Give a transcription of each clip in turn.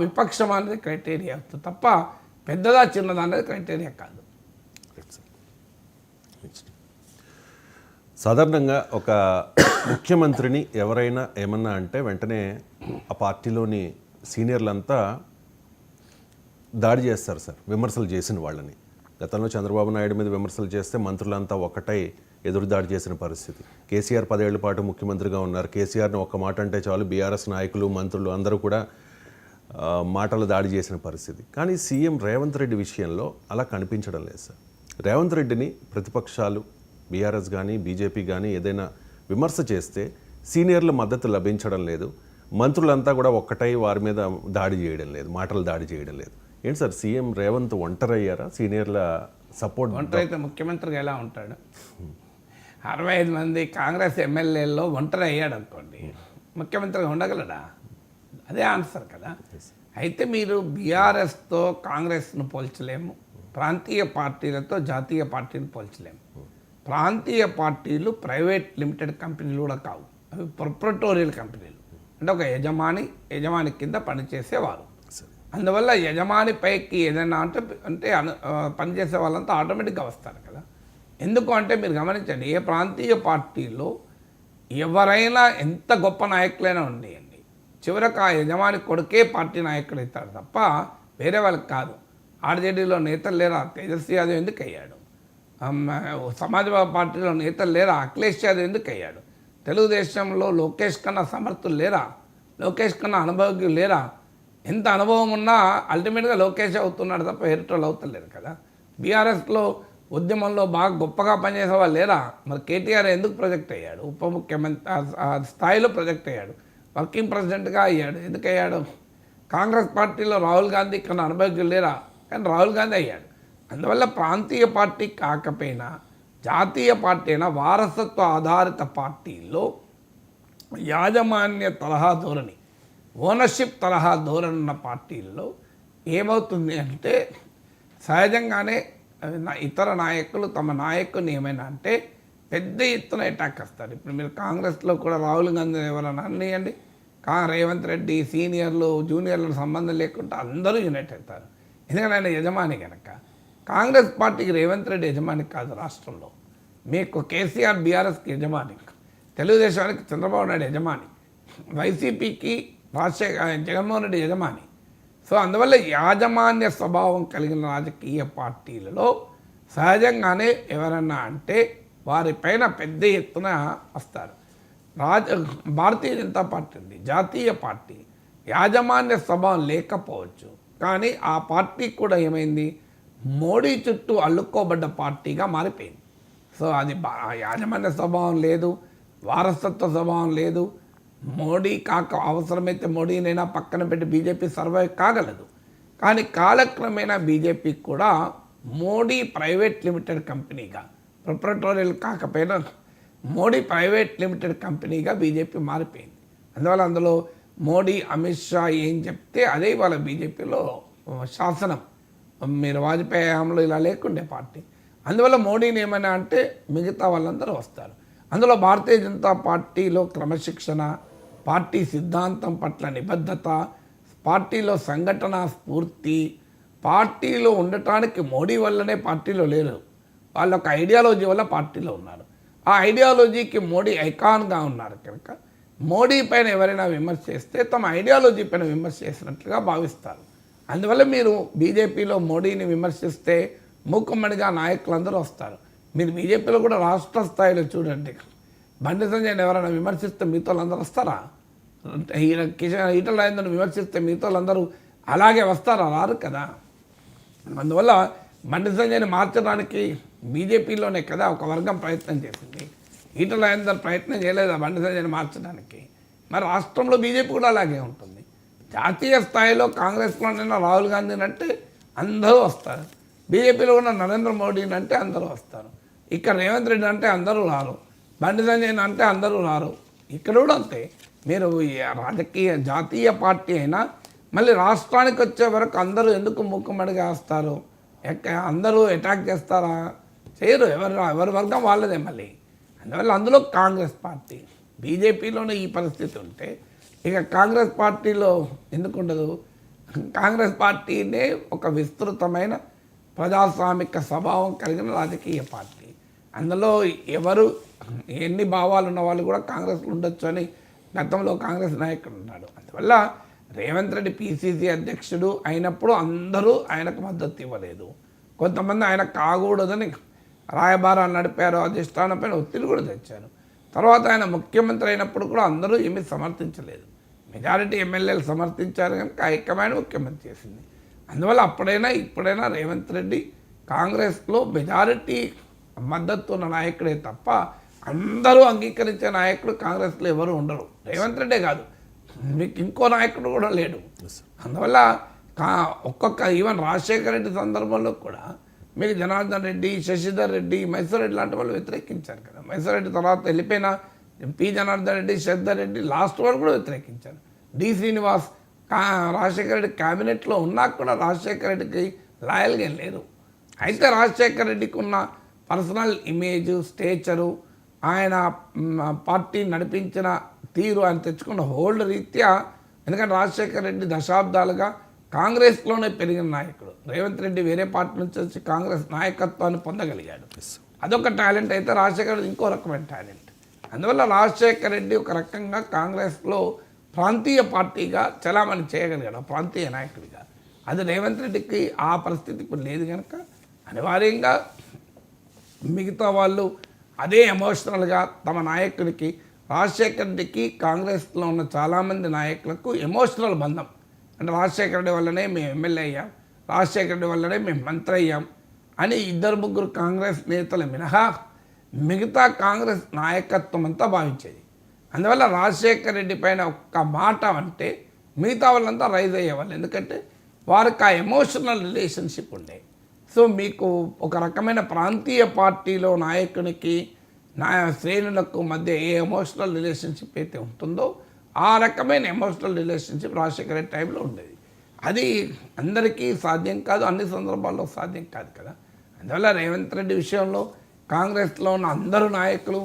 విపక్షం అనేది క్రైటీరియా తప్ప పెద్దదా చిన్నదా అనేది క్రైటీరియా కాదు. సాధారణంగా ఒక ముఖ్యమంత్రిని ఎవరైనా ఏమన్నా అంటే వెంటనే ఆ పార్టీలోని సీనియర్లంతా దాడి చేస్తారు సార్, విమర్శలు చేసిన వాళ్ళని. గతంలో చంద్రబాబు నాయుడు మీద విమర్శలు చేస్తే మంత్రులంతా ఒకటై ఎదురుదాడి చేసిన పరిస్థితి. కేసీఆర్ 10 ఏళ్ల పాటు ముఖ్యమంత్రిగా ఉన్నారు. కేసీఆర్ని ఒక్క మాట అంటే చాలు బీఆర్ఎస్ నాయకులు మంత్రులు అందరూ కూడా మాటలు దాడి చేసిన పరిస్థితి. కానీ సీఎం రేవంత్ రెడ్డి విషయంలో అలా కనిపించడం లేదు సార్. రేవంత్ రెడ్డిని ప్రతిపక్షాలు బీఆర్ఎస్ కానీ బీజేపీ కానీ ఏదైనా విమర్శ చేస్తే సీనియర్ల మద్దతు లభించడం లేదు. మంత్రులంతా కూడా ఒక్కటై వారి మీద దాడి చేయడం లేదు, మాటలు దాడి చేయడం లేదు. ఏంటి సార్, సీఎం రేవంత్ ఒంటరయ్యారా? సీనియర్ల సపోర్ట్ ఒంటరి అయితే ముఖ్యమంత్రిగా ఎలా ఉంటాడు? 65 మంది కాంగ్రెస్ ఎమ్మెల్యేల్లో ఒంటరి అయ్యాడు అనుకోండి, ముఖ్యమంత్రిగా ఉండగలడా? అదే ఆన్సర్ కదా. అయితే మీరు బీఆర్ఎస్తో కాంగ్రెస్ను పోల్చలేము, ప్రాంతీయ పార్టీలతో జాతీయ పార్టీలు పోల్చలేము. ప్రాంతీయ పార్టీలు ప్రైవేట్ లిమిటెడ్ కంపెనీలు కూడా కావు, అవి ప్రొప్రటోరియల్ కంపెనీలు. అంటే ఒక యజమాని కింద పనిచేసేవారు. అందువల్ల యజమాని పైకి ఏదైనా అంటే పనిచేసే వాళ్ళంతా ఆటోమేటిక్గా వస్తారు కదా. ఎందుకు అంటే మీరు గమనించండి, ఏ ప్రాంతీయ పార్టీలో ఎవరైనా ఎంత గొప్ప నాయకులైనా ఉండేయండి, చివరకు ఆ యజమాని కొడుకే పార్టీ నాయకుడు అవుతాడు తప్ప వేరే వాళ్ళకి కాదు. ఆర్జేడీలో నేతలు లేరా? తేజస్వి యాదవ్ ఎందుకు అయ్యాడు? సమాజ్వాదీ పార్టీలో నేతలు లేరా? అఖిలేష్ యాదవ్ ఎందుకు అయ్యాడు? తెలుగుదేశంలో లోకేష్ కన్నా సమర్థులు లేరా? లోకేష్ కన్నా అనుభవజ్ఞులు లేరా? ఎంత అనుభవం ఉన్నా అల్టిమేట్గా లోకేష్ అవుతున్నాడు తప్ప ఎరుటోళ్ళు అవుతలేరు కదా. బీఆర్ఎస్లో ఉద్యమంలో బాగా గొప్పగా పనిచేసే వాళ్ళు లేరా? మరి కేటీఆర్ ఎందుకు ప్రొజెక్ట్ అయ్యాడు? ఉప ముఖ్యమంత్రి స్థాయిలో ప్రొజెక్ట్ అయ్యాడు, వర్కింగ్ ప్రెసిడెంట్గా అయ్యాడు. ఎందుకు అయ్యాడు? కాంగ్రెస్ పార్టీలో రాహుల్ గాంధీ కన్నా అనుభవజ్ఞులు లేరా? కానీ రాహుల్ గాంధీ అయ్యాడు. అందువల్ల ప్రాంతీయ పార్టీ కాకపోయినా జాతీయ పార్టీ అయినా వారసత్వ ఆధారిత పార్టీల్లో యాజమాన్య తరహా ధోరణి, ఓనర్షిప్ తరహా ధోరణి ఉన్న పార్టీల్లో ఏమవుతుంది అంటే సహజంగానే ఇతర నాయకులు తమ నాయకుని ఏమైనా అంటే పెద్ద ఎత్తున అటాక్ వస్తారు. ఇప్పుడు మీరు కాంగ్రెస్లో కూడా రాహుల్ గాంధీ ఎవరైనా అనియండి, రేవంత్ రెడ్డి సీనియర్లు జూనియర్లు సంబంధం లేకుండా అందరూ యునైట్ అవుతారు. ఎందుకంటే ఆయన యజమాని కనుక. కాంగ్రెస్ పార్టీకి రేవంత్ రెడ్డి యజమాని కాదు రాష్ట్రంలో. మీకు కేసీఆర్ బీఆర్ఎస్కి యజమాని, తెలుగుదేశానికి చంద్రబాబు నాయుడు యజమాని, వైసీపీకి జగన్మోహన్ రెడ్డి యజమాని. సో అందువల్ల యాజమాన్య స్వభావం కలిగిన రాజకీయ పార్టీలలో సహజంగానే ఎవరన్నా అంటే వారిపైన పెద్ద ఎత్తున వస్తారు. భారతీయ జనతా పార్టీ ఉంది, జాతీయ పార్టీ, యాజమాన్య స్వభావం లేకపోవచ్చు, కానీ ఆ పార్టీ కూడా ఏమైంది, మోడీ చుట్టూ అల్లుకోబడ్డ పార్టీగా మారిపోయింది. సో అది యాజమాన్య స్వభావం లేదు, వారసత్వ స్వభావం లేదు. మోడీ కాక అవసరమైతే మోడీనైనా పక్కన పెట్టి బీజేపీ సర్వైవ్ కాగలదు. కానీ కాలక్రమేణా బీజేపీకి కూడా మోడీ ప్రైవేట్ లిమిటెడ్ కంపెనీగా, ప్రొప్రటోరియల్ కాకపోయినా మోడీ ప్రైవేట్ లిమిటెడ్ కంపెనీగా బీజేపీ మారిపోయింది. అందువల్ల అందులో మోడీ అమిత్ షా ఏం చెప్తే అదే వాళ్ళ బీజేపీలో శాసనం. మీరు వాజ్పేయి హయాంలో ఇలా లేకుండే పార్టీ. అందువల్ల మోడీని ఏమైనా అంటే మిగతా వాళ్ళందరూ వస్తారు. అందులో భారతీయ జనతా పార్టీలో క్రమశిక్షణ, పార్టీ సిద్ధాంతం పట్ల నిబద్ధత, పార్టీలో సంఘటన స్ఫూర్తి, పార్టీలో ఉండటానికి మోడీ వల్లనే పార్టీలో లేరు, వాళ్ళ ఒక ఐడియాలజీ వల్ల పార్టీలో ఉన్నారు. ఆ ఐడియాలజీకి మోడీ ఐకాన్గా ఉన్నారు కనుక మోడీ పైన ఎవరైనా విమర్శ చేస్తే తమ ఐడియాలజీ పైన విమర్శ చేసినట్లుగా భావిస్తారు. అందువల్ల మీరు బీజేపీలో మోడీని విమర్శిస్తే మూకుమ్మడిగా నాయకులందరూ వస్తారు. మీరు బీజేపీలో కూడా రాష్ట్ర స్థాయిలో చూడండి, బండి సంజయ్ని ఎవరైనా విమర్శిస్తే మిగతా వాళ్ళందరూ వస్తారా? ఈటల రాజేందర్ని విమర్శిస్తే మిగతా వాళ్ళందరూ అలాగే వస్తారా? రారు కదా. అందువల్ల బండి సంజయ్ని మార్చడానికి బీజేపీలోనే కదా ఒక వర్గం ప్రయత్నం చేసింది. ఈటల రాజేందర్ ప్రయత్నం చేయలేదా బండి సంజయ్ని మార్చడానికి? మరి రాష్ట్రంలో బీజేపీ కూడా అలాగే ఉంటుంది. జాతీయ స్థాయిలో కాంగ్రెస్లోనైనా రాహుల్ గాంధీని అంటే అందరూ వస్తారు, బీజేపీలో ఉన్న నరేంద్ర మోడీని అంటే అందరూ వస్తారు. ఇక్కడ రేవంత్ రెడ్డి అంటే అందరూ రారు, బండి సంజయ్ని అంటే అందరూ రారు. ఇక్కడ కూడా అంతే. మీరు రాజకీయ జాతీయ పార్టీ అయినా మళ్ళీ రాష్ట్రానికి వచ్చే వరకు అందరూ ఎందుకు మూకుమ్మడిగా వస్తారు? అందరూ అటాక్ చేస్తారా? చేయరు. ఎవరి వర్గం వాళ్ళదే మళ్ళీ. అందువల్ల అందులో కాంగ్రెస్ పార్టీ, బీజేపీలోనే ఈ పరిస్థితి ఉంటే ఇక కాంగ్రెస్ పార్టీలో ఎందుకు ఉండదు? కాంగ్రెస్ పార్టీనే ఒక విస్తృతమైన ప్రజాస్వామిక స్వభావం కలిగిన రాజకీయ పార్టీ. అందులో ఎవరు ఎన్ని భావాలు ఉన్న వాళ్ళు కూడా కాంగ్రెస్లో ఉండొచ్చు అని గతంలో కాంగ్రెస్ నాయకుడు ఉన్నాడు. అందువల్ల రేవంత్ రెడ్డి పిసిసి అధ్యక్షుడు అయినప్పుడు అందరూ ఆయనకు మద్దతు ఇవ్వలేదు. కొంతమంది ఆయన కాకూడదని రాయబారాలు నడిపారు, అధిష్టానం పైన ఒత్తిడి కూడా తెచ్చారు. తర్వాత ఆయన ముఖ్యమంత్రి అయినప్పుడు కూడా అందరూ ఏమీ సమర్థించలేదు. మెజారిటీ ఎమ్మెల్యేలు సమర్థించారు కనుక హైకమాండ్ ముఖ్యమంత్రి చేసింది. అందువల్ల అప్పుడైనా ఇప్పుడైనా రేవంత్ రెడ్డి కాంగ్రెస్లో మెజారిటీ మద్దతు ఉన్న నాయకుడే తప్ప అందరూ అంగీకరించే నాయకుడు కాంగ్రెస్లో ఎవరు ఉండరు. రేవంత్ రెడ్డే కాదు, మీకు ఇంకో నాయకుడు కూడా లేడు. అందువల్ల ఒక్కొక్క ఈవెన్ రాజశేఖర రెడ్డి సందర్భంలో కూడా మీకు జనార్దన్ రెడ్డి, శశిధర్ రెడ్డి, మైసూర్ రెడ్డి లాంటి వాళ్ళు వ్యతిరేకించారు కదా. మైసూర్ రెడ్డి తర్వాత వెళ్ళిపోయిన పి జనార్దన్ రెడ్డి, శశిధర్ రెడ్డి లాస్ట్ వరకు కూడా వ్యతిరేకించారు. డి శ్రీనివాస్ రాజశేఖర రెడ్డి క్యాబినెట్లో ఉన్నా కూడా రాజశేఖర రెడ్డికి లాయల్గా లేరు. అయితే రాజశేఖర రెడ్డికి ఉన్న పర్సనల్ ఇమేజ్, స్టేచరు, ఆయన పార్టీ నడిపించిన తీరు, ఆయన తెచ్చుకున్న హోల్డ్ రీత్యా, ఎందుకంటే రాజశేఖర రెడ్డి దశాబ్దాలుగా కాంగ్రెస్లోనే పెరిగిన నాయకుడు. రేవంత్ రెడ్డి వేరే పార్టీ నుంచి వచ్చి కాంగ్రెస్ నాయకత్వాన్ని పొందగలిగాడు. అదొక టాలెంట్. అయితే రాజశేఖర రెడ్డి ఇంకో రకమైన టాలెంట్. అందువల్ల రాజశేఖర రెడ్డి ఒక రకంగా కాంగ్రెస్లో ప్రాంతీయ పార్టీగా చలామణి చేయగలిగాడు, ప్రాంతీయ నాయకుడిగా. అది రేవంత్ రెడ్డికి ఆ పరిస్థితి ఇప్పుడు లేదు కనుక అనివార్యంగా మిగతా వాళ్ళు అదే ఎమోషనల్గా తమ నాయకుడికి, రాజశేఖర రెడ్డికి కాంగ్రెస్లో ఉన్న చాలామంది నాయకులకు ఎమోషనల్ బంధం. అంటే రాజశేఖర రెడ్డి వల్లనే మేము ఎమ్మెల్యే అయ్యాం, రాజశేఖర రెడ్డి వల్లనే మేము మంత్రి అయ్యాం అని ఇద్దరు ముగ్గురు కాంగ్రెస్ నేతలు మినహా మిగతా కాంగ్రెస్ నాయకత్వం అంతా భావించేది. అందువల్ల రాజశేఖర రెడ్డి పైన ఒక్క మాట అంటే మిగతా వాళ్ళంతా రైజ్ అయ్యేవాళ్ళు, ఎందుకంటే వారికి ఆ ఎమోషనల్ రిలేషన్షిప్ ఉండే. సో మీకు ఒక రకమైన ప్రాంతీయ పార్టీలో నాయకునికి శ్రేణులకు మధ్య ఏ ఎమోషనల్ రిలేషన్షిప్ అయితే ఉంటుందో ఆ రకమైన ఎమోషనల్ రిలేషన్షిప్ రాజశేఖర రెడ్డి టైంలో ఉండేది. అది అందరికీ సాధ్యం కాదు, అన్ని సందర్భాల్లో సాధ్యం కాదు కదా. అందువల్ల రేవంత్ రెడ్డి విషయంలో కాంగ్రెస్లో ఉన్న అందరూ నాయకులు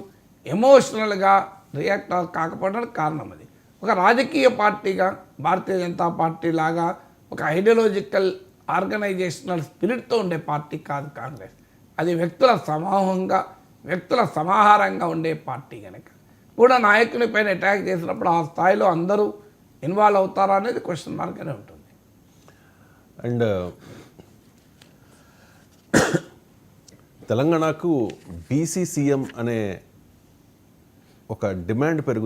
ఎమోషనల్గా రియాక్ట్ కాకపోవడానికి కారణం అది. ఒక రాజకీయ పార్టీగా భారతీయ జనతా పార్టీ లాగా ఒక ఐడియాలజికల్ ఆర్గనైజేషనల్ స్పిరిట్తో ఉండే పార్టీ కాదు కాంగ్రెస్. అది వ్యక్తుల సమూహంగా, వ్యక్తుల సమాహారంగా ఉండే పార్టీ కనుక కూడా నాయకుని పైన అటాక్ చేసినప్పుడు ఆ స్థాయిలో అందరూ ఇన్వాల్వ్ అవుతారా అనేది క్వశ్చన్ మార్క్గానే ఉంటుంది. అండ్ తెలంగాణకు బీసీ సీఎం అనే ఒక డిమాండ్ పెరుగుతుంది.